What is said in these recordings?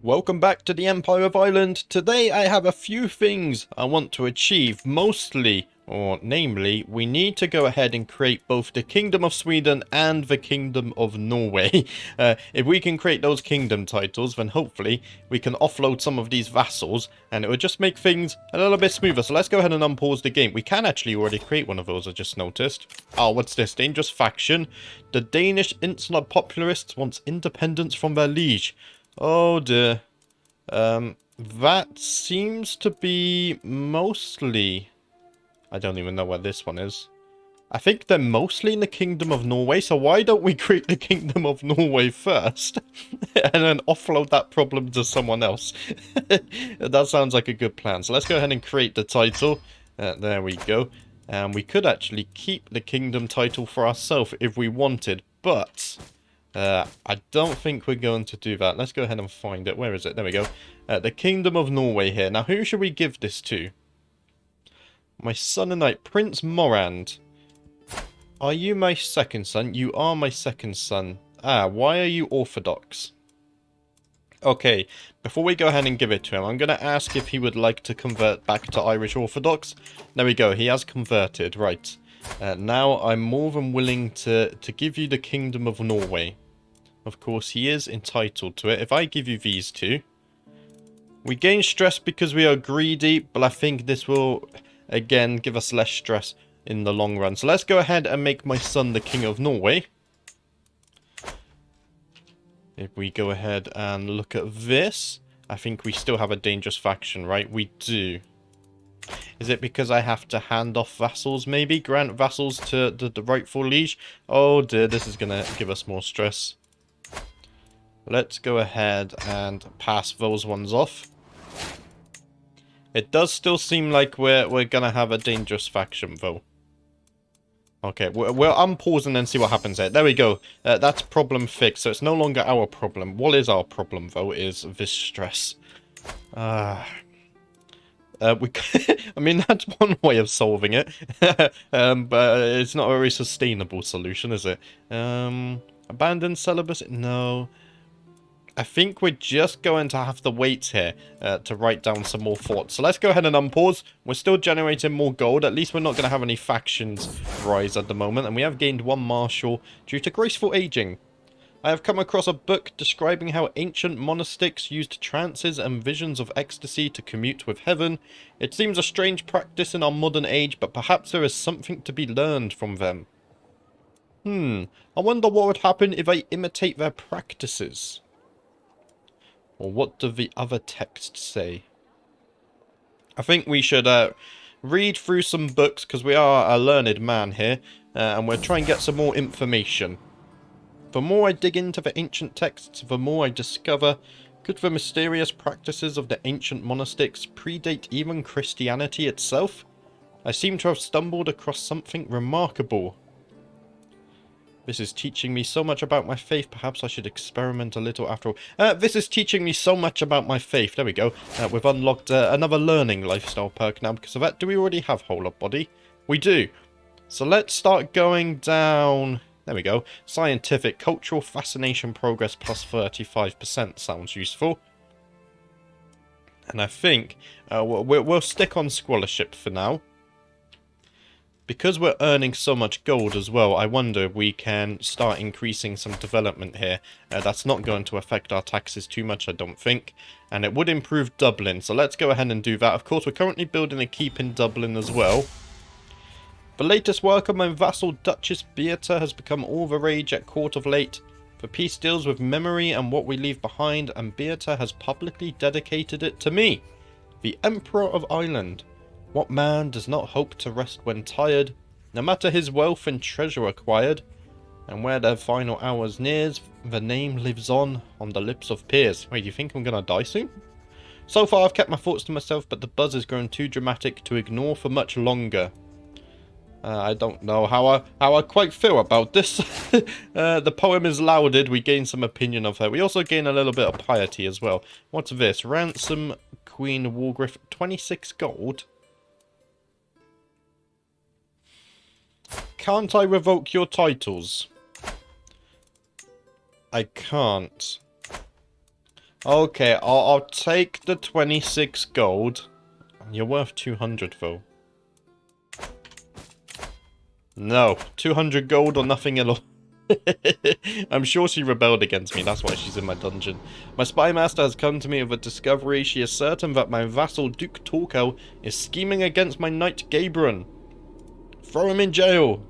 Welcome back to the Empire of Ireland. Today I have a few things I want to achieve. Mostly, or namely, we need to go ahead and create both the Kingdom of Sweden and the Kingdom of Norway. If we can create those kingdom titles, then hopefully we can offload some of these vassals and it would just make things a little bit smoother. So let's go ahead and unpause the game. We can actually already create one of those, I just noticed. Oh, what's this? Dangerous faction. The Danish insular popularists wants independence from their liege. Oh dear. That seems to be mostly... I don't even know where this one is. I think they're mostly in the Kingdom of Norway, so why don't we create the Kingdom of Norway first? And then offload that problem to someone else. That sounds like a good plan. So let's go ahead and create the title. There we go. And we could actually keep the Kingdom title for ourselves if we wanted, but... I don't think we're going to do that. Let's go ahead and find it. Where is it? There we go. The Kingdom of Norway here. Now, who should we give this to? My son and I, Prince Morand. Are you my second son? You are my second son. Ah, why are you Orthodox? Okay, before we go ahead and give it to him, I'm going to ask if he would like to convert back to Irish Orthodox. There we go. He has converted. Right. Now I'm more than willing to give you the Kingdom of Norway. Of course, he is entitled to it. If I give you these two, we gain stress because we are greedy, but I think this will, again, give us less stress in the long run. So let's go ahead and make my son the King of Norway. If we go ahead and look at this, I think we still have a dangerous faction, right? We do. Is it because I have to hand off vassals, maybe? Grant vassals to the rightful liege? Oh dear, this is going to give us more stress. Let's go ahead and pass those ones off. It does still seem like we're going to have a dangerous faction, though. Okay, we'll unpause and then see what happens there. There we go. That's problem fixed, so it's no longer our problem. What is our problem, though, is this stress. I mean, that's one way of solving it. But it's not a very sustainable solution, is it? Abandon celibacy? No. I think we're just going to have to wait here to write down some more thoughts. So let's go ahead and unpause. We're still generating more gold. At least we're not going to have any factions rise at the moment. And we have gained one marshal due to graceful aging. I have come across a book describing how ancient monastics used trances and visions of ecstasy to commute with heaven. It seems a strange practice in our modern age, but perhaps there is something to be learned from them. I wonder what would happen if I imitate their practices. Or what do the other texts say? I think we should read through some books, because we are a learned man here, and we'll try and get some more information. The more I dig into the ancient texts, the more I discover, could the mysterious practices of the ancient monastics predate even Christianity itself? I seem to have stumbled across something remarkable. This is teaching me so much about my faith. Perhaps I should experiment a little after all. This is teaching me so much about my faith. There we go. We've unlocked another learning lifestyle perk now because of that. Do we already have whole of body? We do. So let's start going down. There we go. Scientific, cultural fascination progress plus 35% sounds useful. And I think we'll stick on scholarship for now. Because we're earning so much gold as well, I wonder if we can start increasing some development here. That's not going to affect our taxes too much, I don't think. And it would improve Dublin, so let's go ahead and do that. Of course, we're currently building a keep in Dublin as well. The latest work of my vassal Duchess Beata has become all the rage at court of late. The piece deals with memory and what we leave behind, and Beata has publicly dedicated it to me, the Emperor of Ireland. What man does not hope to rest when tired, no matter his wealth and treasure acquired? And where their final hours nears, the name lives on the lips of peers. Wait, do you think I'm gonna die soon? So far I've kept my thoughts to myself, but the buzz has grown too dramatic to ignore for much longer. I don't know how I quite feel about this. The poem is lauded, we gain some opinion of her. We also gain a little bit of piety as well. What's this? Ransom Queen Wargriff, 26 gold? Can't I revoke your titles? I can't. Okay, I'll take the 26 gold. You're worth 200 though. No, 200 gold or nothing at all. I'm sure she rebelled against me, that's why she's in my dungeon. My spy master has come to me with a discovery. She is certain that my vassal Duke Torkel is scheming against my knight Gabriel. Throw him in jail!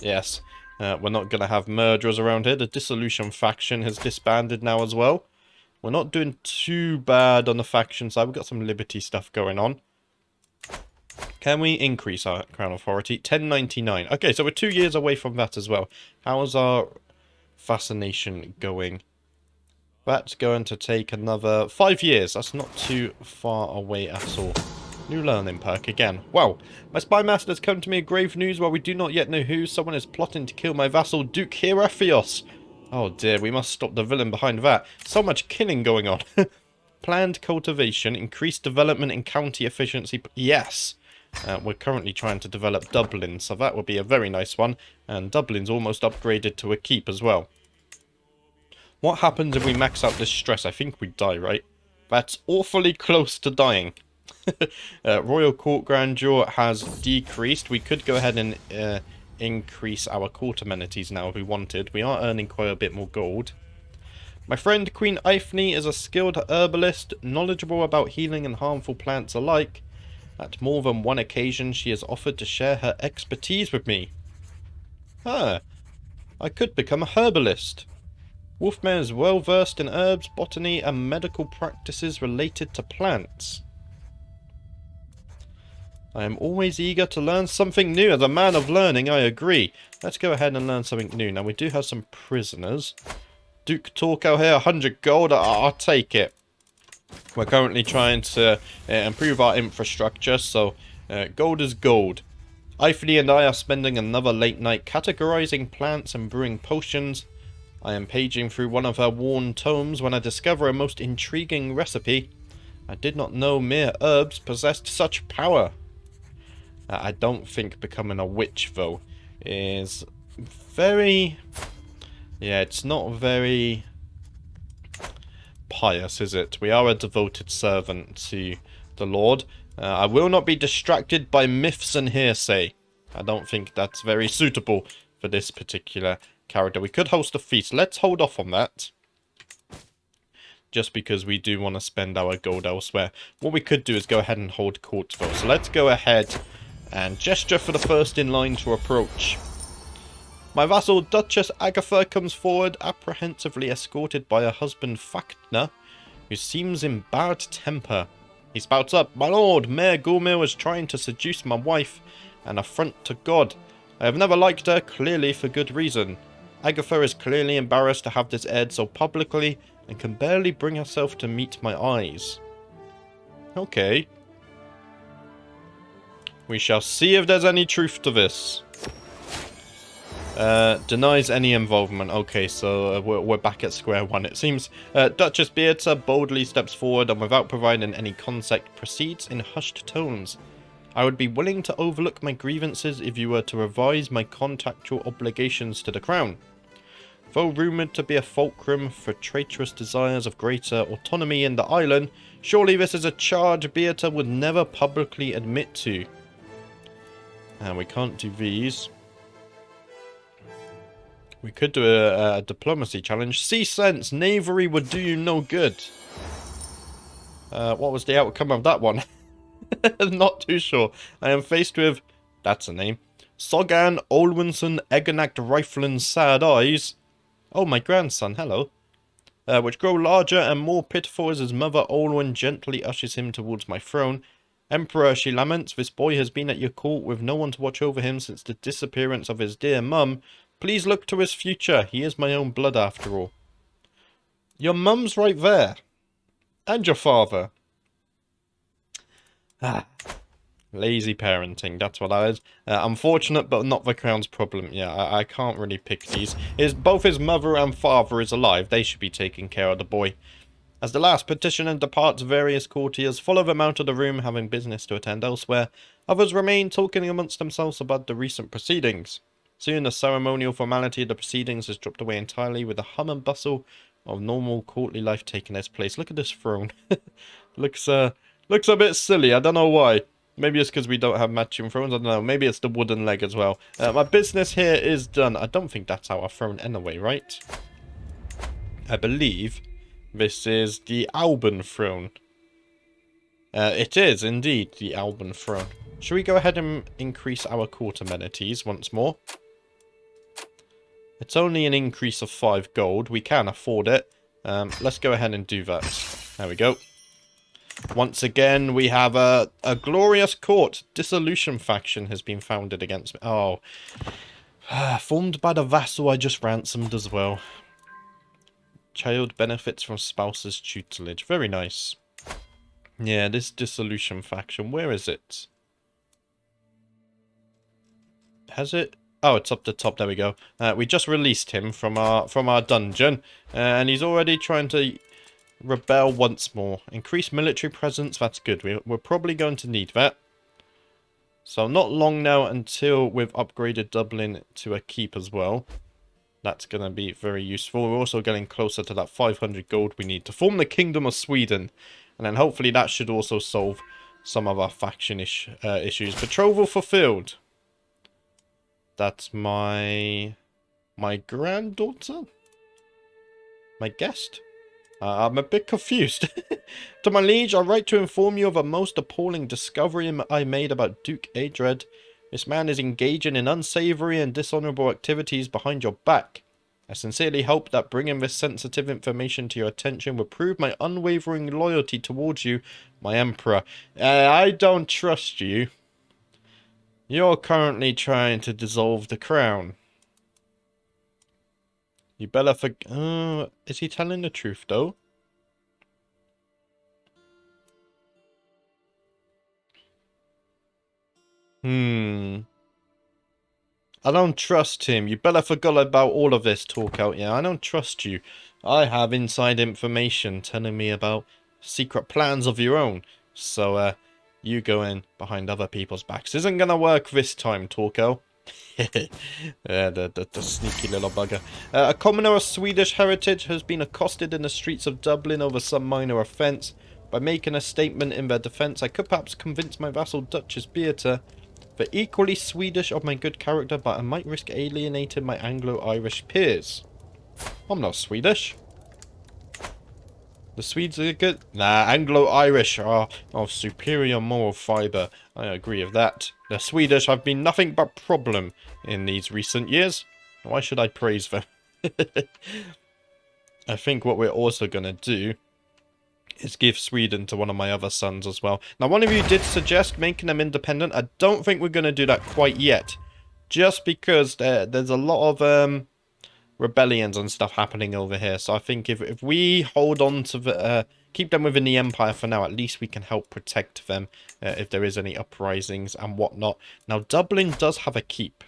Yes, we're not going to have murderers around here. The dissolution faction has disbanded now as well. We're not doing too bad on the faction side. We've got some liberty stuff going on. Can we increase our crown authority? 1099. Okay, so we're 2 years away from that as well. How is our fascination going? That's going to take another 5 years. That's not too far away at all. New learning perk again. Wow. My spy master has come to me with grave news while we do not yet know who. Someone is plotting to kill my vassal Duke Hierathios. Oh dear, we must stop the villain behind that. So much killing going on. Planned cultivation, increased development and county efficiency. Yes. We're currently trying to develop Dublin, so that would be a very nice one. And Dublin's almost upgraded to a keep as well. What happens if we max out this stress? I think we die, right? That's awfully close to dying. Royal Court Grandeur has decreased. We could go ahead and increase our court amenities now if we wanted. We are earning quite a bit more gold. My friend Queen Eifney is a skilled herbalist, knowledgeable about healing and harmful plants alike. At more than one occasion, she has offered to share her expertise with me. Ah, I could become a herbalist. Wolfmare is well versed in herbs, botany, and medical practices related to plants. I am always eager to learn something new. As a man of learning, I agree. Let's go ahead and learn something new. Now, we do have some prisoners. Duke Torkel here, 100 gold. I'll take it. We're currently trying to improve our infrastructure, so gold is gold. Eifney and I are spending another late night categorizing plants and brewing potions. I am paging through one of her worn tomes when I discover a most intriguing recipe. I did not know mere herbs possessed such power. I don't think becoming a witch, though, is very... Yeah, it's not very pious, is it? We are a devoted servant to the Lord. I will not be distracted by myths and hearsay. I don't think that's very suitable for this particular character. We could host a feast. Let's hold off on that. Just because we do want to spend our gold elsewhere. What we could do is go ahead and hold court, though. So let's go ahead and gesture for the first in line to approach. My vassal Duchess Agatha comes forward, apprehensively escorted by her husband Fachtner, who seems in bad temper. He spouts up, "My lord, Mayor Gormil is trying to seduce my wife, an affront to God. I have never liked her, clearly for good reason. Agatha is clearly embarrassed to have this aired so publicly, and can barely bring herself to meet my eyes." Okay. We shall see if there's any truth to this. Denies any involvement. Okay, so we're back at square one. It seems Duchess Beata boldly steps forward and without providing any context proceeds in hushed tones. I would be willing to overlook my grievances if you were to revise my contractual obligations to the crown. Though rumoured to be a fulcrum for traitorous desires of greater autonomy in the island, surely this is a charge Beata would never publicly admit to. And we can't do these. We could do a diplomacy challenge. Sea sense, knavery would do you no good. What was the outcome of that one? Not too sure. I am faced with, that's a name, Sogan Olwenson Egenact Riflin's sad eyes. Oh, my grandson, hello. Which grow larger and more pitiful as his mother Olwen gently ushers him towards my throne. Emperor, she laments, this boy has been at your court with no one to watch over him since the disappearance of his dear mum. Please look to his future. He is my own blood after all. Your mum's right there. And your father. Ah. Lazy parenting, that's what that is. Unfortunate, but not the crown's problem. Yeah, I can't really pick these. Both his mother and father is alive. They should be taking care of the boy. As the last petitioner departs, various courtiers follow them out of the room, having business to attend elsewhere. Others remain, talking amongst themselves about the recent proceedings. Soon the ceremonial formality of the proceedings has dropped away entirely, with the hum and bustle of normal courtly life taking its place. Look at this throne. looks a bit silly. I don't know why. Maybe it's because we don't have matching thrones. I don't know. Maybe it's the wooden leg as well. My business here is done. I don't think that's our throne anyway, right? I believe this is the Alban throne. It is indeed the Alban throne. Should we go ahead and increase our court amenities once more? It's only an increase of 5 gold. We can afford it. Let's go ahead and do that. There we go. Once again, we have a glorious court. Dissolution faction has been founded against me. Oh. Formed by the vassal I just ransomed as well. Child benefits from spouse's tutelage. Very nice. Yeah, this dissolution faction. Where is it? Has it? Oh, it's up the top. There we go. We just released him from our dungeon. And he's already trying to rebel once more. Increase military presence. That's good. We're probably going to need that. So not long now until we've upgraded Dublin to a keep as well. That's going to be very useful. We're also getting closer to that 500 gold we need to form the Kingdom of Sweden. And then hopefully that should also solve some of our faction issues. Betrothal fulfilled. That's my granddaughter? My guest? I'm a bit confused. To my liege, I write to inform you of a most appalling discovery I made about Duke Adred. This man is engaging in unsavory and dishonorable activities behind your back. I sincerely hope that bringing this sensitive information to your attention will prove my unwavering loyalty towards you, my emperor. I don't trust you. You're currently trying to dissolve the crown. You better is he telling the truth, though? I don't trust him. You better forget about all of this talk out here. I don't trust you. I have inside information telling me about secret plans of your own. So, you go in behind other people's backs. Isn't gonna work this time, Torko. Yeah, the sneaky little bugger. A commoner of Swedish heritage has been accosted in the streets of Dublin over some minor offence. By making a statement in their defence, I could perhaps convince my vassal Duchess Beata they're equally Swedish of my good character, but I might risk alienating my Anglo-Irish peers. I'm not Swedish. The Swedes are good. Nah, Anglo-Irish are of superior moral fibre. I agree with that. The Swedish have been nothing but problem in these recent years. Why should I praise them? I think what we're also going to do is give Sweden to one of my other sons as well. Now, one of you did suggest making them independent. I don't think we're going to do that quite yet. Just because there's a lot of rebellions and stuff happening over here. So I think if we hold on to keep them within the Empire for now, at least we can help protect them if there is any uprisings and whatnot. Now, Dublin does have a keep.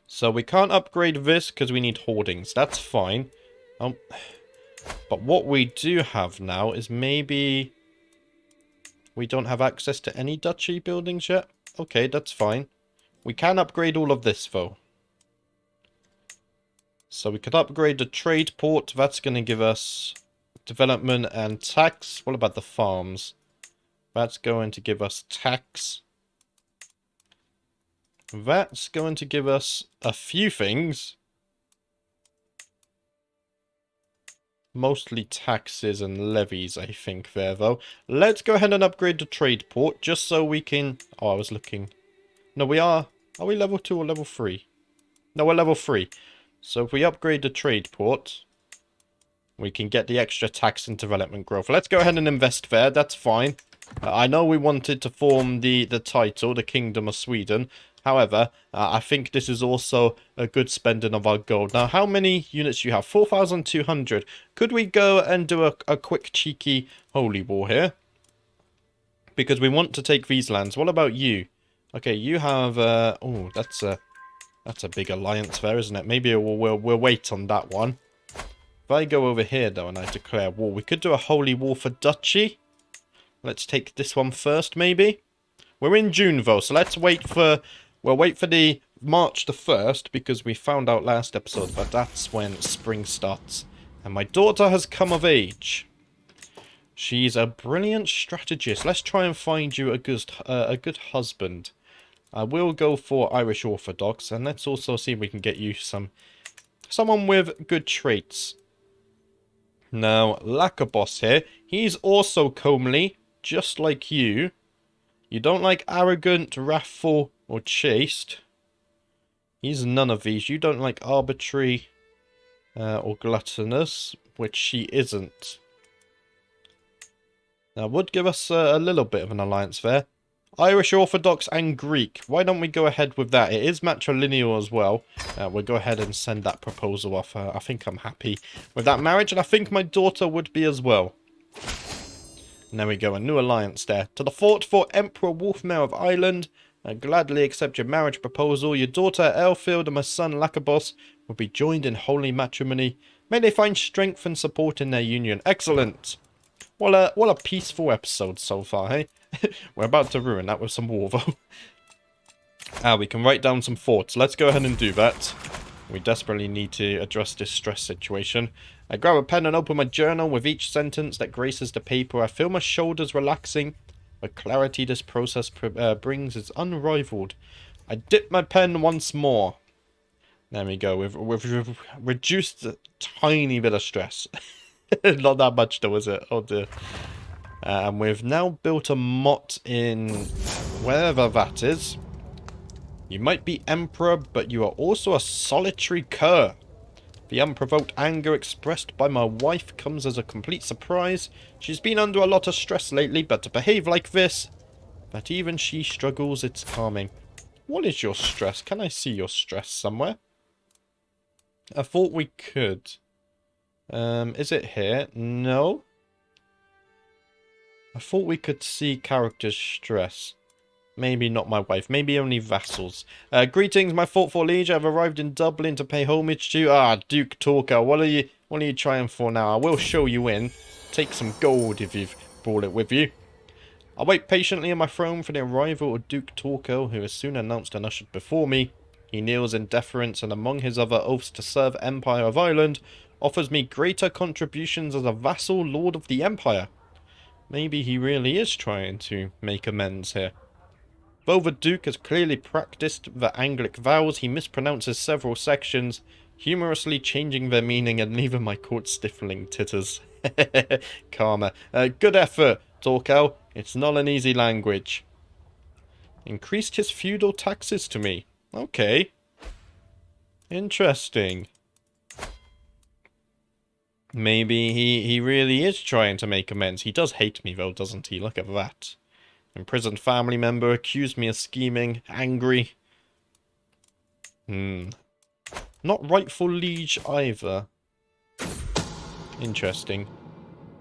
So we can't upgrade this because we need hoardings. That's fine. But what we do have now is maybe we don't have access to any duchy buildings yet. Okay, that's fine. We can upgrade all of this, though. So we could upgrade the trade port. That's going to give us development and tax. What about the farms? That's going to give us tax. That's going to give us a few things. Mostly taxes and levies, I think, there, though. Let's go ahead and upgrade the trade port, just so we can... Oh, I was looking... No, we are... Are we level 2 or level 3? No, we're level 3. So if we upgrade the trade port, we can get the extra tax and development growth. Let's go ahead and invest there. That's fine. I know we wanted to form the title, the Kingdom of Sweden. However, I think this is also a good spending of our gold. Now, how many units do you have? 4,200. Could we go and do a quick cheeky holy war here? Because we want to take these lands. What about you? Okay, you have... oh, that's a big alliance there, isn't it? Maybe we'll wait on that one. If I go over here, though, and I declare war, we could do a holy war for duchy. Let's take this one first, maybe. We're in June, though, so let's wait for... We'll wait for the March the 1st, because we found out last episode that that's when spring starts. And my daughter has come of age. She's a brilliant strategist. Let's try and find you a good husband. I will go for Irish Orthodox, and let's also see if we can get you someone with good traits. Now, Lacabos here, he's also comely, just like you. You don't like arrogant, wrathful, or chaste. He's none of these. You don't like arbitrary or gluttonous, which she isn't. Now, would give us a little bit of an alliance there. Irish Orthodox and Greek. Why don't we go ahead with that? It is matrilineal as well. We'll go ahead and send that proposal off. I think I'm happy with that marriage, and I think my daughter would be as well. And there we go, a new alliance there. To the fort for Emperor Wolfmare of Ireland. I gladly accept your marriage proposal. Your daughter Elfield and my son Lacabos will be joined in holy matrimony. May they find strength and support in their union. Excellent. What a peaceful episode so far, hey? We're about to ruin that with some war, though. We can write down some thoughts. Let's go ahead and do that. We desperately need to address this stress situation. I grab a pen and open my journal. With each sentence that graces the paper, I feel my shoulders relaxing. The clarity this process brings is unrivaled. I dip my pen once more. There we go. We've reduced a tiny bit of stress. Not that much though, is it? Oh dear. And we've now built a motte in wherever that is. You might be emperor, but you are also a solitary cur. The unprovoked anger expressed by my wife comes as a complete surprise. She's been under a lot of stress lately, but to behave like this, that even she struggles, it's calming. What is your stress? Can I see your stress somewhere? I thought we could. Is it here? No. I thought we could see characters' stress. Maybe not my wife. Maybe only vassals. Greetings, my thoughtful liege. I've arrived in Dublin to pay homage to you. Ah, Duke Talker. What are you trying for now? I will show you in. Take some gold if you've brought it with you. I wait patiently on my throne for the arrival of Duke Torquil, who is soon announced and ushered before me. He kneels in deference, and among his other oaths to serve Empire of Ireland, offers me greater contributions as a vassal lord of the Empire. Maybe he really is trying to make amends here. Though the Duke has clearly practiced the Anglic vows, he mispronounces several sections, humorously changing their meaning and leaving my court stifling titters. Karma. Good effort, Torquil. It's not an easy language. Increased his feudal taxes to me. Okay. Interesting. Maybe he really is trying to make amends. He does hate me though, doesn't he? Look at that. Imprisoned family member, accused me of scheming, angry. Not rightful liege either. Interesting.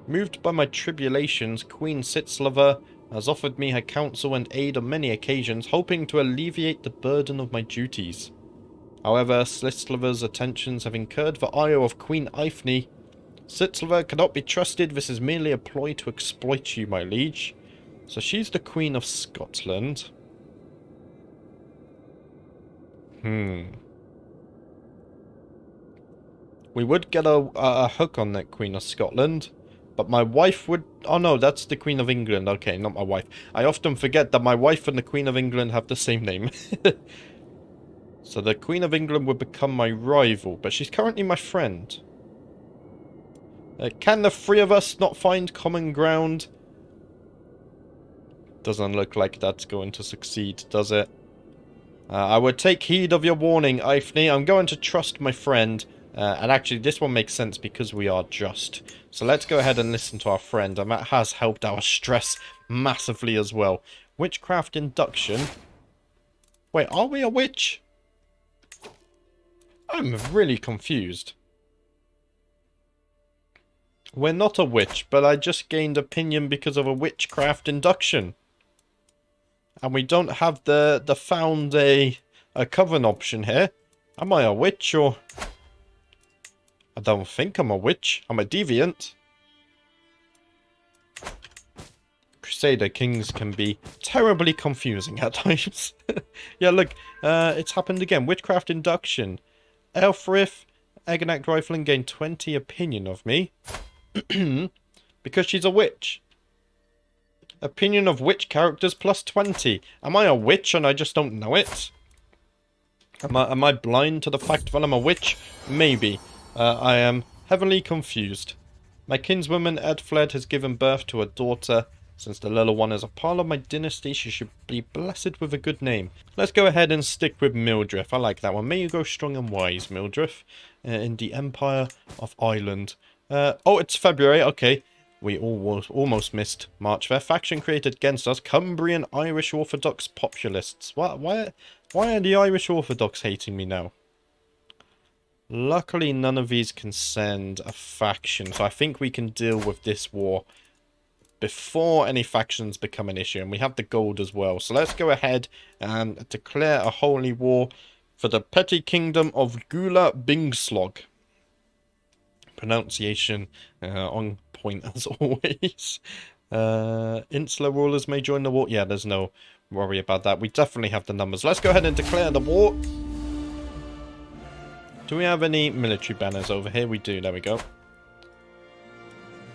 Moved by my tribulations, Queen Sitzlava has offered me her counsel and aid on many occasions, hoping to alleviate the burden of my duties. However, Sitzlava's attentions have incurred the ire of Queen Eifne. Sitzlava cannot be trusted. This is merely a ploy to exploit you, my liege. So she's the Queen of Scotland. We would get a hook on that Queen of Scotland. But my wife would... Oh no, that's the Queen of England. Okay, not my wife. I often forget that my wife and the Queen of England have the same name. So the Queen of England would become my rival. But she's currently my friend. Can the three of us not find common ground? Doesn't look like that's going to succeed, does it? I would take heed of your warning, Eifne. I'm going to trust my friend. And actually, this one makes sense because we are just. So let's go ahead and listen to our friend. And that has helped our stress massively as well. Witchcraft induction. Wait, are we a witch? I'm really confused. We're not a witch, but I just gained opinion because of a witchcraft induction. And we don't have the found a coven option here. Am I a witch or... I don't think I'm a witch. I'm a deviant. Crusader kings can be terribly confusing at times. Yeah, look, it's happened again. Witchcraft induction. Elfrith, Eggonac Rifling gained 20 opinion of me. Because she's a witch. Opinion of witch characters plus 20. Am I a witch and I just don't know it? Am I blind to the fact that I'm a witch? Maybe. I am heavily confused. My kinswoman Edfled has given birth to a daughter. Since the little one is a part of my dynasty, she should be blessed with a good name. Let's go ahead and stick with Mildred. I like that one. May you grow strong and wise, Mildred. In the Empire of Ireland. Oh, it's February. Okay. We almost missed March there. Faction created against us. Cumbrian Irish Orthodox populists. Why are the Irish Orthodox hating me now? Luckily, none of these can send a faction. So I think we can deal with this war before any factions become an issue. And we have the gold as well. So let's go ahead and declare a holy war for the petty kingdom of Gula Bingslog. Pronunciation on point as always. Insular rulers may join the war. Yeah, there's no worry about that. We definitely have the numbers. Let's go ahead and declare the war. Do we have any military banners over here? We do. There we go.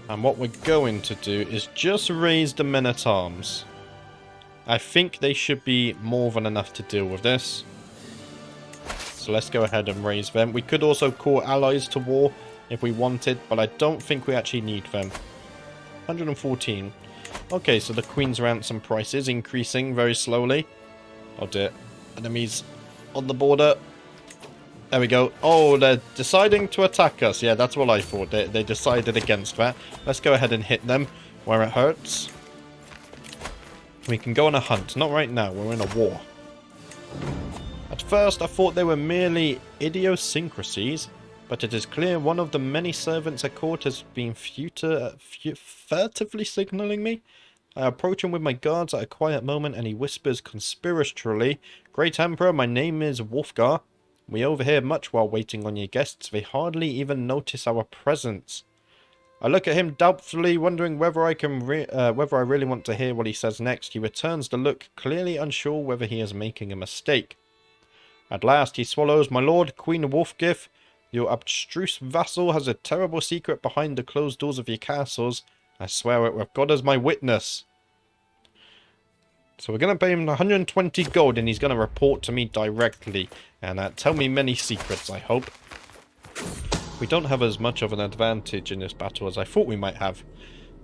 And what we're going to do is just raise the men-at-arms. I think they should be more than enough to deal with this. So let's go ahead and raise them. We could also call allies to war if we wanted, but I don't think we actually need them. 114. Okay, so the Queen's ransom price is increasing very slowly. Oh dear. Enemies on the border. There we go. Oh, they're deciding to attack us. Yeah, that's what I thought. They decided against that. Let's go ahead and hit them where it hurts. We can go on a hunt. Not right now. We're in a war. At first, I thought they were merely idiosyncrasies, but it is clear one of the many servants at court has been furtively signaling me. I approach him with my guards at a quiet moment, and he whispers conspiratorially, "Great Emperor, my name is Wolfgar. We overhear much while waiting on your guests. They hardly even notice our presence." I look at him doubtfully, wondering whether I really want to hear what he says next. He returns the look, clearly unsure whether he is making a mistake. At last he swallows. "My lord, Queen Wolfgif, your abstruse vassal has a terrible secret behind the closed doors of your castles. I swear it with God as my witness." So we're going to pay him 120 gold, and he's going to report to me directly and tell me many secrets, I hope. We don't have as much of an advantage in this battle as I thought we might have.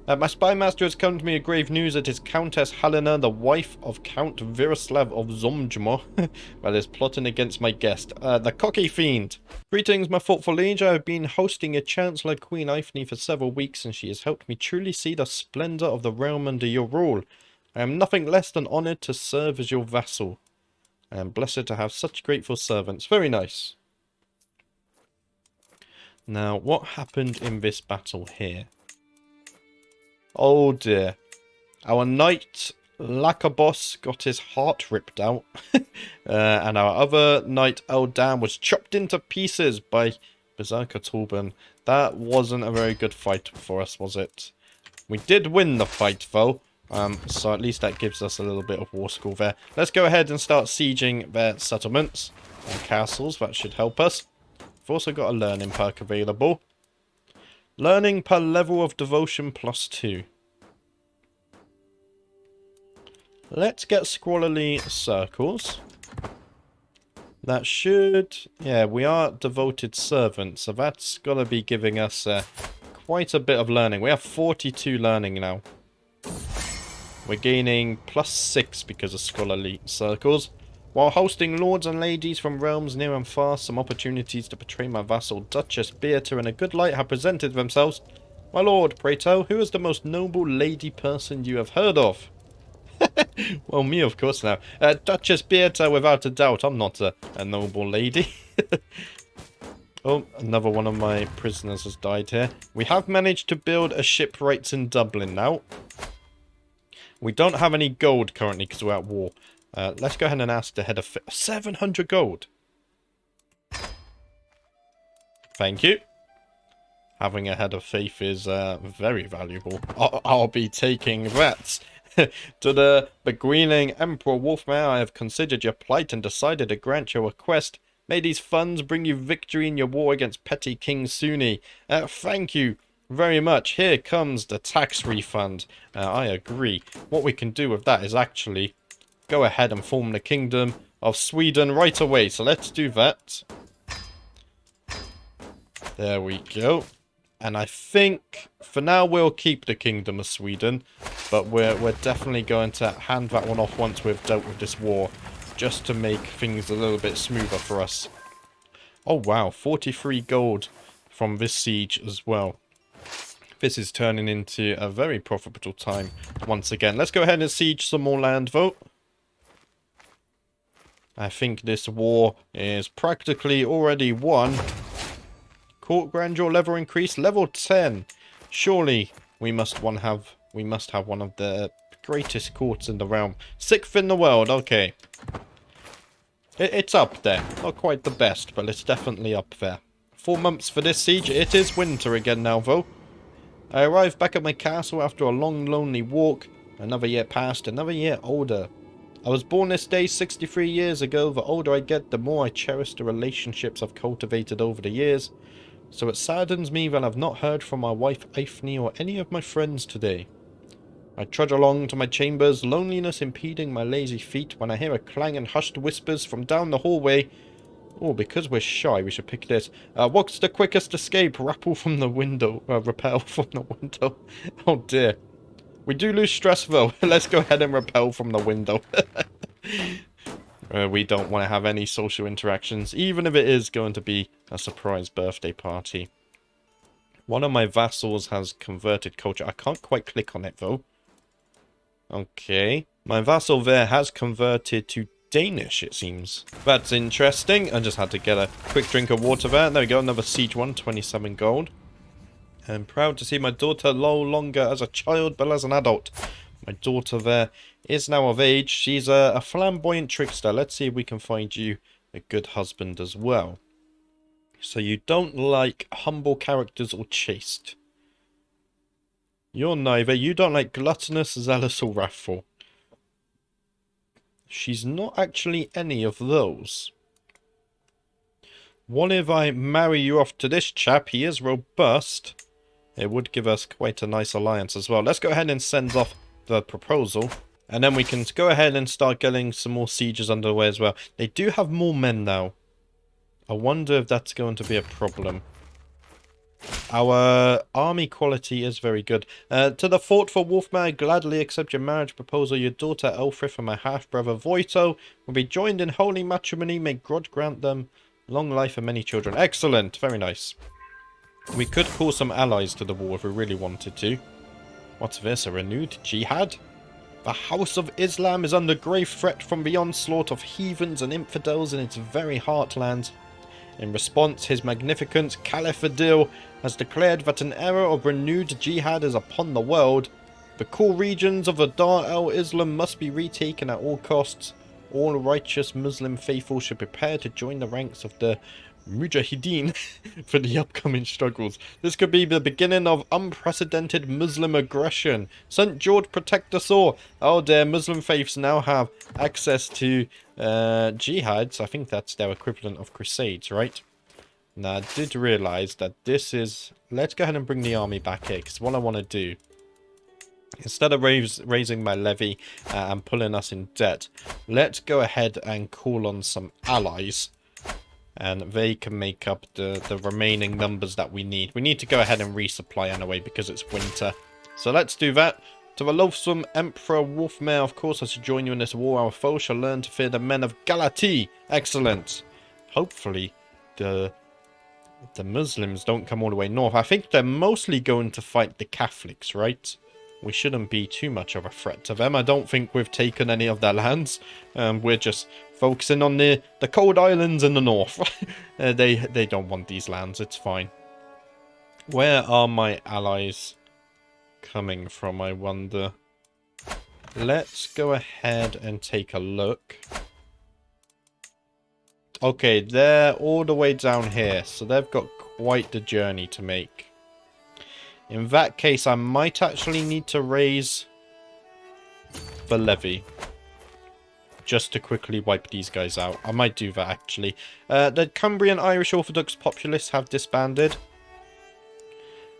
My spy master has come to me with grave news that his Countess Helena, the wife of Count Viroslav of Zomjmo, well, is plotting against my guest, the cocky fiend. Greetings, my thoughtful liege. I have been hosting your Chancellor, Queen Ifni, for several weeks, and she has helped me truly see the splendour of the realm under your rule. I am nothing less than honoured to serve as your vassal. I am blessed to have such grateful servants. Very nice. Now, what happened in this battle here? Oh dear. Our knight, Lakabos, got his heart ripped out. And our other knight, Eldan, was chopped into pieces by Berserker Torben. That wasn't a very good fight for us, was it? We did win the fight, though. So at least that gives us a little bit of war score there. Let's go ahead and start sieging their settlements and castles. That should help us. We've also got a learning perk available. Learning per level of devotion +2. Let's get Squallerly Circles. That should... yeah, we are devoted servants, so that's got to be giving us quite a bit of learning. We have 42 learning now. We're gaining +6 because of Scholarly Circles. While hosting lords and ladies from realms near and far, some opportunities to portray my vassal Duchess Beata in a good light have presented themselves. My lord, pray tell, who is the most noble lady person you have heard of? Well, me, of course, now. Duchess Beata, without a doubt. I'm not a noble lady. Oh, another one of my prisoners has died here. We have managed to build a shipwrights in Dublin now. We don't have any gold currently because we're at war. Let's go ahead and ask the head of... 700 gold! Thank you. Having a head of faith is very valuable. I'll be taking that. To the beguiling Emperor Wolfmare, I have considered your plight and decided to grant your request. May these funds bring you victory in your war against petty King Sunni. Thank you very much. Here comes the tax refund. I agree. What we can do with that is actually go ahead and form the Kingdom of Sweden right away. So let's do that. There we go. And I think for now we'll keep the Kingdom of Sweden, but we're definitely going to hand that one off once we've dealt with this war, just to make things a little bit smoother for us. Oh wow, 43 gold from this siege as well. This is turning into a very profitable time once again. Let's go ahead and siege some more land, though. I think this war is practically already won. Court grandeur level increase, level 10. Surely we must have one of the greatest courts in the realm. 6th in the world, okay. It's up there. Not quite the best, but it's definitely up there. 4 months for this siege. It is winter again now, though. I arrived back at my castle after a long, lonely walk. Another year passed, another year older. I was born this day 63 years ago. The older I get, the more I cherish the relationships I've cultivated over the years. So it saddens me that I've not heard from my wife Eifni or any of my friends today. I trudge along to my chambers, loneliness impeding my lazy feet, when I hear a clang and hushed whispers from down the hallway. Oh, because we're shy, we should pick this. What's the quickest escape? Rappel from the window. Repel from the window. Oh dear. We do lose stress though. Let's go ahead and repel from the window. We don't want to have any social interactions, even if it is going to be a surprise birthday party. One of my vassals has converted culture. I can't quite click on it, though. Okay. My vassal there has converted to Danish, it seems. That's interesting. I just had to get a quick drink of water there. There we go, another siege one, 27 gold. I'm proud to see my daughter no longer as a child, but as an adult. My daughter there is now of age. She's a flamboyant trickster. Let's see if we can find you a good husband as well. So you don't like humble characters or chaste. You're neither. You don't like gluttonous, zealous, or wrathful. She's not actually any of those. What if I marry you off to this chap? He is robust. It would give us quite a nice alliance as well. Let's go ahead and send off the proposal. And then we can go ahead and start getting some more sieges underway as well. They do have more men now. I wonder if that's going to be a problem. Our army quality is very good. To the fort for Wolfmare, I gladly accept your marriage proposal. Your daughter Elfrith and my half-brother Voito will be joined in holy matrimony. May God grant them long life and many children. Excellent. Very nice. We could call some allies to the war if we really wanted to. What's this? A renewed jihad? The House of Islam is under grave threat from the onslaught of heathens and infidels in its very heartland. In response, His Magnificence Caliph Adil has declared that an era of renewed jihad is upon the world. The core regions of the Dar el-Islam must be retaken at all costs. All righteous Muslim faithful should prepare to join the ranks of the Mujahideen for the upcoming struggles. This could be the beginning of unprecedented Muslim aggression. St. George protect us all. Oh dear, Muslim faiths now have access to jihads. I think that's their equivalent of crusades, right? Now, I did realise that this is... Let's go ahead and bring the army back here, because what I want to do, instead of raising my levy and pulling us in debt, let's go ahead and call on some allies. And they can make up the remaining numbers that we need. We need to go ahead and resupply anyway because it's winter. So let's do that. To the loathsome Emperor Wolfmare, of course I should join you in this war. Our foe shall learn to fear the men of Galati. Excellent. Hopefully the Muslims don't come all the way north. I think they're mostly going to fight the Catholics, right? We shouldn't be too much of a threat to them. I don't think we've taken any of their lands. We're just focusing on the cold islands in the north. They don't want these lands. It's fine. Where are my allies coming from, I wonder? Let's go ahead and take a look. Okay, they're all the way down here. So they've got quite the journey to make. In that case, I might actually need to raise the levy. Just to quickly wipe these guys out. I might do that, actually. The Cumbrian Irish Orthodox Populists have disbanded.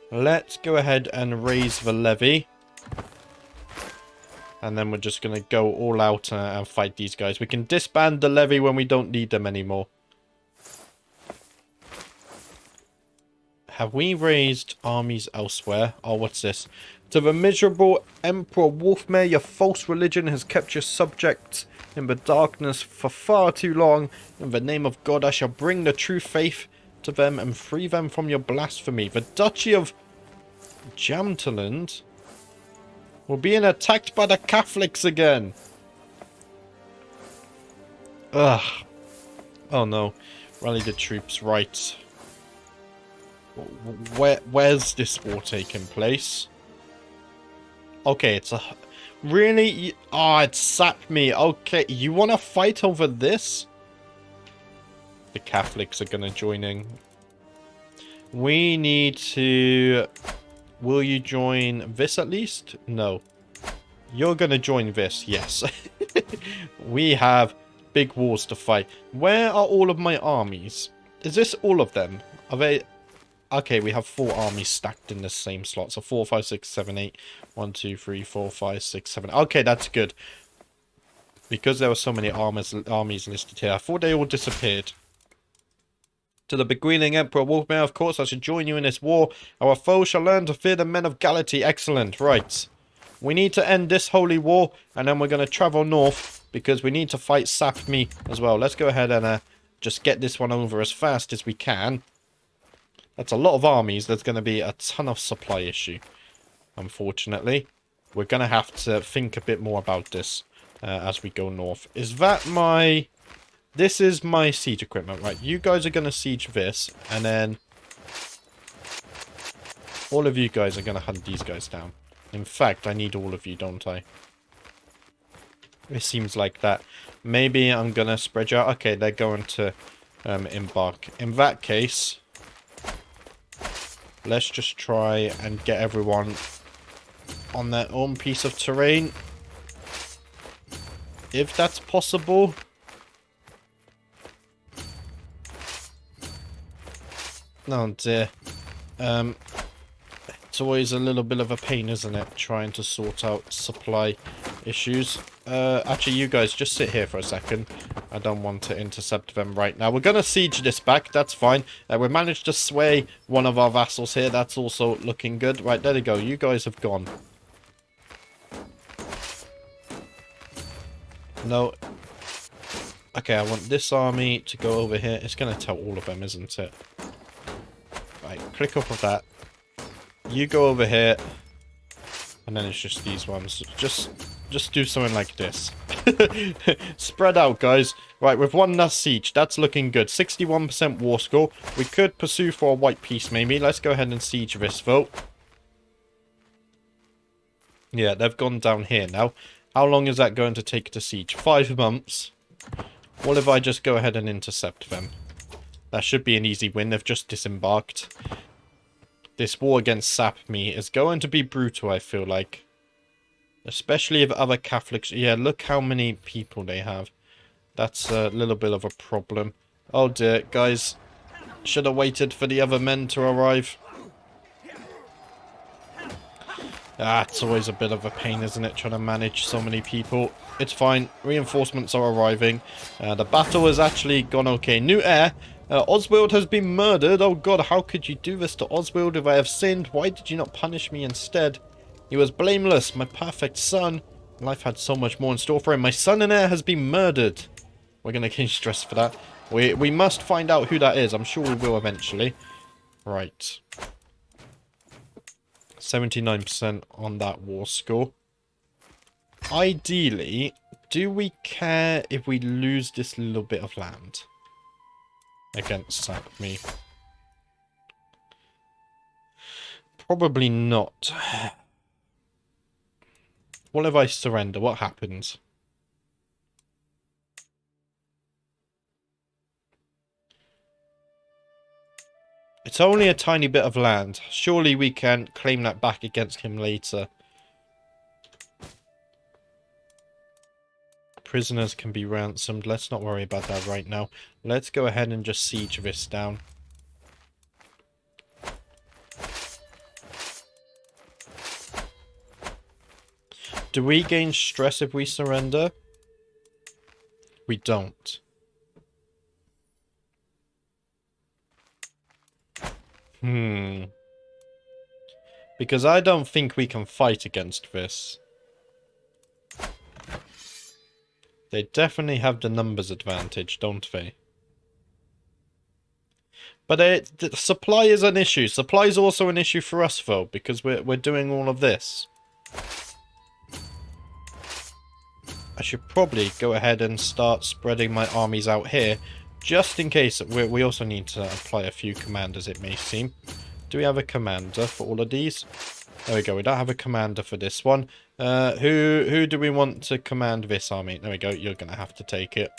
Let's go ahead and raise the levy. And then we're just going to go all out and fight these guys. We can disband the levy when we don't need them anymore. Have we raised armies elsewhere? Oh, what's this? To the miserable Emperor Wolfmare, your false religion has kept your subjects in the darkness for far too long. In the name of God, I shall bring the true faith to them and free them from your blasphemy. The Duchy of Jamterland we're being attacked by the Catholics again. Ugh. Oh no. Rally the troops, right. Where's this war taking place? Okay, it's a... Really? Ah, it sapped me. Okay, you want to fight over this? The Catholics are going to join in. We need to... Will you join this at least? No. You're going to join this, yes. We have big wars to fight. Where are all of my armies? Is this all of them? Are they... Okay, we have 4 armies stacked in the same slot. So 4, 5, 6, 7, 8. 1, 2, 3, 4, 5, 6, 7. Okay, that's good. Because there were so many armies listed here. I thought they all disappeared. To the beguiling Emperor Wolfmare, of course, I should join you in this war. Our foes shall learn to fear the men of Galaty. Excellent. Right. We need to end this holy war. And then we're going to travel north. Because we need to fight Sapmi as well. Let's go ahead and just get this one over as fast as we can. That's a lot of armies. There's going to be a ton of supply issue. Unfortunately. We're going to have to think a bit more about this as we go north. Is that my... This is my siege equipment, right? You guys are going to siege this. And then... all of you guys are going to hunt these guys down. In fact, I need all of you, don't I? It seems like that. Maybe I'm going to spread you out. Okay, they're going to embark. In that case... Let's just try and get everyone on their own piece of terrain. If that's possible. Oh dear. It's always a little bit of a pain, isn't it? Trying to sort out supply issues. Actually, you guys just sit here for a second. I don't want to intercept them right now. We're going to siege this back. That's fine. We managed to sway one of our vassals here. That's also looking good. Right, there we go. You guys have gone. No. Okay, I want this army to go over here. It's going to tell all of them, isn't it? Right, click off of that. You go over here. And then it's just these ones. Just do something like this. Spread out, guys. Right, we've won that siege. That's looking good. 61% war score. We could pursue for a white peace, maybe. Let's go ahead and siege this, though. Yeah, they've gone down here now. How long is that going to take to siege? 5 months. What if I just go ahead and intercept them? That should be an easy win. They've just disembarked. This war against Sapmi is going to be brutal, I feel like. Especially if other Catholics... Yeah, look how many people they have. That's a little bit of a problem. Oh dear, guys. Should have waited for the other men to arrive. Ah, it's always a bit of a pain, isn't it? Trying to manage so many people. It's fine. Reinforcements are arriving. The battle has actually gone okay. New heir. Oswald has been murdered. Oh god, how could you do this to Oswald? If I have sinned, why did you not punish me instead? He was blameless, my perfect son. Life had so much more in store for him. My son and heir has been murdered. We're going to gain stress for that. We must find out who that is. I'm sure we will eventually. Right. 79% on that war score. Ideally, do we care if we lose this little bit of land against Sapmi? Probably not. What if I surrender? What happens? It's only a tiny bit of land. Surely we can claim that back against him later. prisoners can be ransomed. Let's not worry about that right now. Let's go ahead and just siege this down. Do we gain stress if we surrender? We don't. Because I don't think we can fight against this. They definitely have the numbers advantage, don't they? But the supply is an issue. Supply is also an issue for us, though, because we're doing all of this. I should probably go ahead and start spreading my armies out here, just in case. We also need to apply a few commanders, it may seem. Do we have a commander for all of these? There we go. We don't have a commander for this one. Who do we want to command this army? There we go. You're going to have to take it.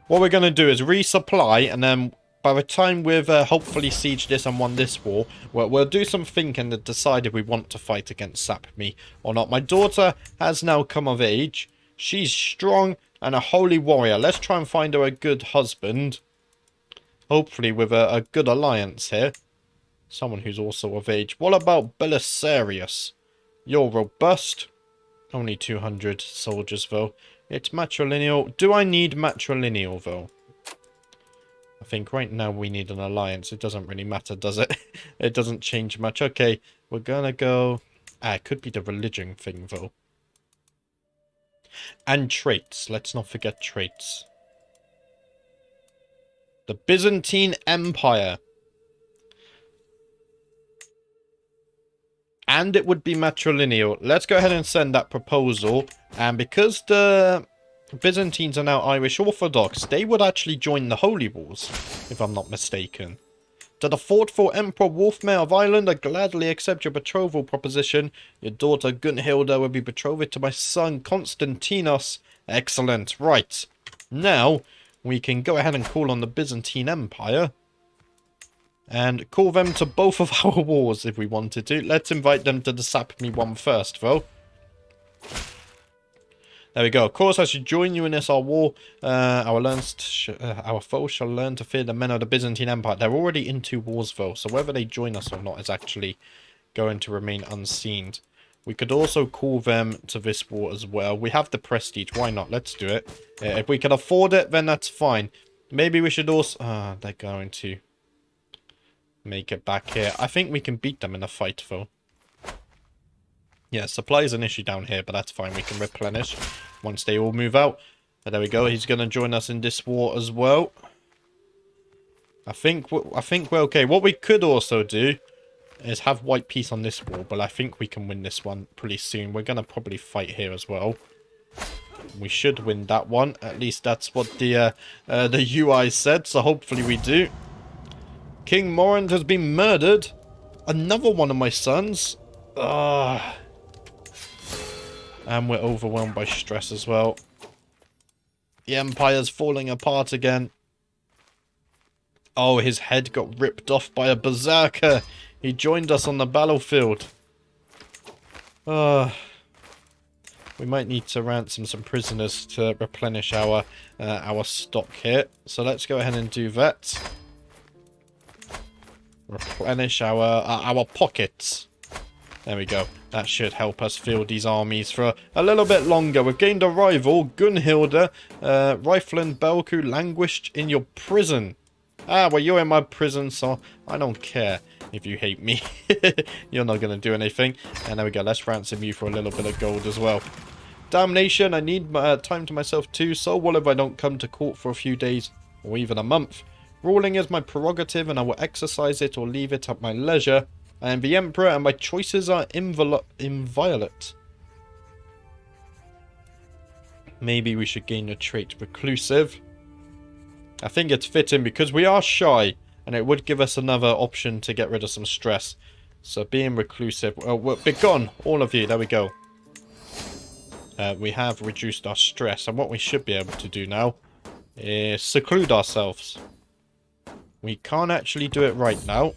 What we're going to do is resupply, and then by the time we've hopefully sieged this and won this war, we'll do some thinking and decide if we want to fight against Sapmi or not. My daughter has now come of age. She's strong and a holy warrior. Let's try and find her a good husband. Hopefully with a good alliance here. Someone who's also of age. What about Belisarius? You're robust. Only 200 soldiers, though. It's matrilineal. Do I need matrilineal, though? I think right now we need an alliance. It doesn't really matter, does it? It doesn't change much. Okay, we're gonna go... it could be the religion thing, though. And traits. Let's not forget traits. The Byzantine Empire. And it would be matrilineal. Let's go ahead and send that proposal. And because the Byzantines are now Irish Orthodox, they would actually join the Holy Wars, if I'm not mistaken. To the thoughtful Emperor Wolfmare of Ireland, I gladly accept your betrothal proposition. Your daughter Gunhilda will be betrothed to my son Constantinos. Excellent. Right. Now, we can go ahead and call on the Byzantine Empire. And call them to both of our wars if we wanted to. Let's invite them to the Sapmi one first, though. There we go. Of course, I should join you in this, our war. Our foes shall learn to fear the men of the Byzantine Empire. They're already in 2 wars, though, so whether they join us or not is actually going to remain unseen. We could also call them to this war as well. We have the prestige. Why not? Let's do it. If we can afford it, then that's fine. Maybe we should also... they're going to make it back here. I think we can beat them in a fight, though. Yeah, supply is an issue down here, but that's fine. We can replenish once they all move out. But there we go. He's going to join us in this war as well. I think we're okay. What we could also do is have white peace on this war, but I think we can win this one pretty soon. We're going to probably fight here as well. We should win that one. At least that's what the UI said, so hopefully we do. King Morant has been murdered. Another one of my sons. And we're overwhelmed by stress as well. The Empire's falling apart again. Oh, his head got ripped off by a berserker. He joined us on the battlefield. We might need to ransom some prisoners to replenish our stock here. So let's go ahead and do that. Replenish our pockets. There we go. That should help us field these armies for a little bit longer. We've gained a rival, Gunhilda. Rifle Belku languished in your prison. Well, you're in my prison, so I don't care if you hate me. You're not going to do anything. And there we go. Let's ransom you for a little bit of gold as well. Damnation, I need time to myself too. So what if I don't come to court for a few days or even a month? Ruling is my prerogative, and I will exercise it or leave it at my leisure. I am the Emperor, and my choices are inviolate. Maybe we should gain the trait Reclusive. I think it's fitting because we are shy, and it would give us another option to get rid of some stress. So being Reclusive... be gone, all of you. There we go. We have reduced our stress, and what we should be able to do now is seclude ourselves. We can't actually do it right now.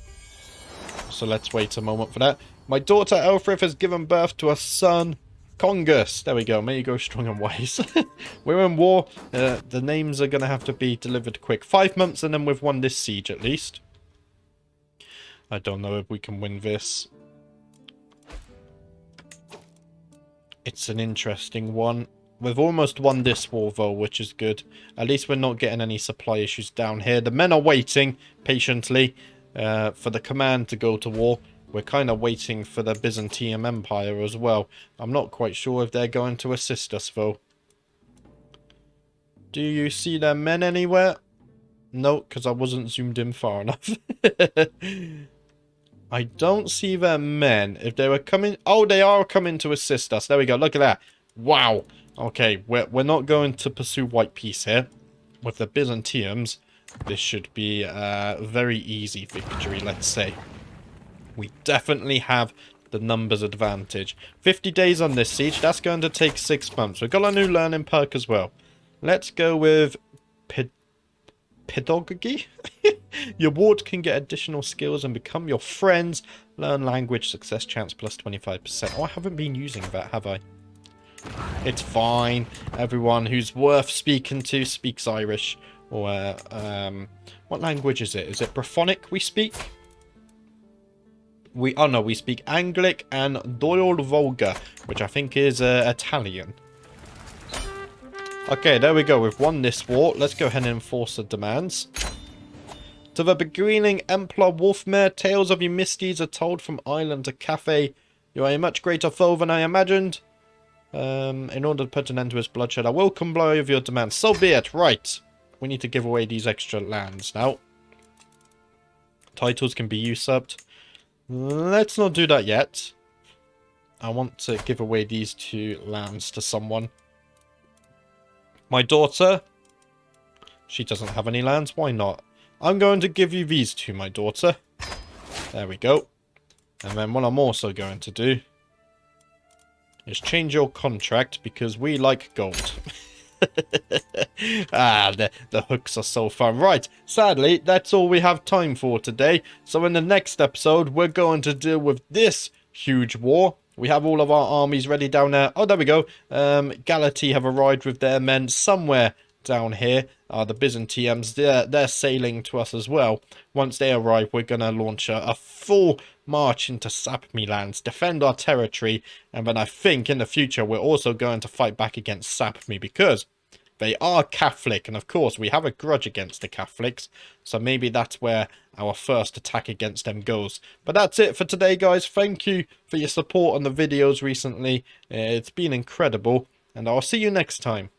So let's wait a moment for that. My daughter Elfrith has given birth to a son. Congus. There we go. May you go strong and wise. We're in war. The names are going to have to be delivered quick. 5 months and then we've won this siege at least. I don't know if we can win this. It's an interesting one. We've almost won this war though, which is good. At least we're not getting any supply issues down here. The men are waiting patiently for the command to go to war. We're kind of waiting for the Byzantine Empire as well. I'm not quite sure if they're going to assist us though. Do you see their men anywhere? No, because I wasn't zoomed in far enough. I don't see their men. If they were coming... Oh, they are coming to assist us. There we go. Look at that. Wow. Okay, we're not going to pursue white peace here. With the Byzantiums, this should be a very easy victory, let's say. We definitely have the numbers advantage. 50 days on this siege. That's going to take 6 months. We've got a new learning perk as well. Let's go with... Pedagogy? Your ward can get additional skills and become your friends. Learn language, success chance plus 25%. Oh, I haven't been using that, have I? It's fine. Everyone who's worth speaking to speaks Irish. Or, what language is it? Is it Brythonic we speak? Oh no, we speak Anglic and Doyle Volga, which I think is Italian. Okay, there we go. We've won this war. Let's go ahead and enforce the demands. To the beguiling Emperor Wolfmare, tales of your misdeeds are told from island to cafe. You are a much greater foe than I imagined. In order to put an end to his bloodshed, I will comply with your demands. So be it. Right. We need to give away these extra lands now. Titles can be usurped. Let's not do that yet. I want to give away these 2 lands to someone. My daughter, she doesn't have any lands. Why not? I'm going to give you these 2, my daughter. There we go. And then what I'm also going to do is change your contract because we like gold. The hooks are so fun. Right, sadly, that's all we have time for today. So in the next episode, we're going to deal with this huge war. We have all of our armies ready down there. Oh, there we go. Galati have arrived with their men somewhere down here. The Byzantiums, they're sailing to us as well. Once they arrive, we're going to launch a full march into Sapmi lands, defend our territory, and then I think in the future we're also going to fight back against Sapmi because they are Catholic, and of course we have a grudge against the Catholics, so maybe that's where our first attack against them goes. But that's it for today, guys. Thank you for your support on the videos recently. It's been incredible, and I'll see you next time.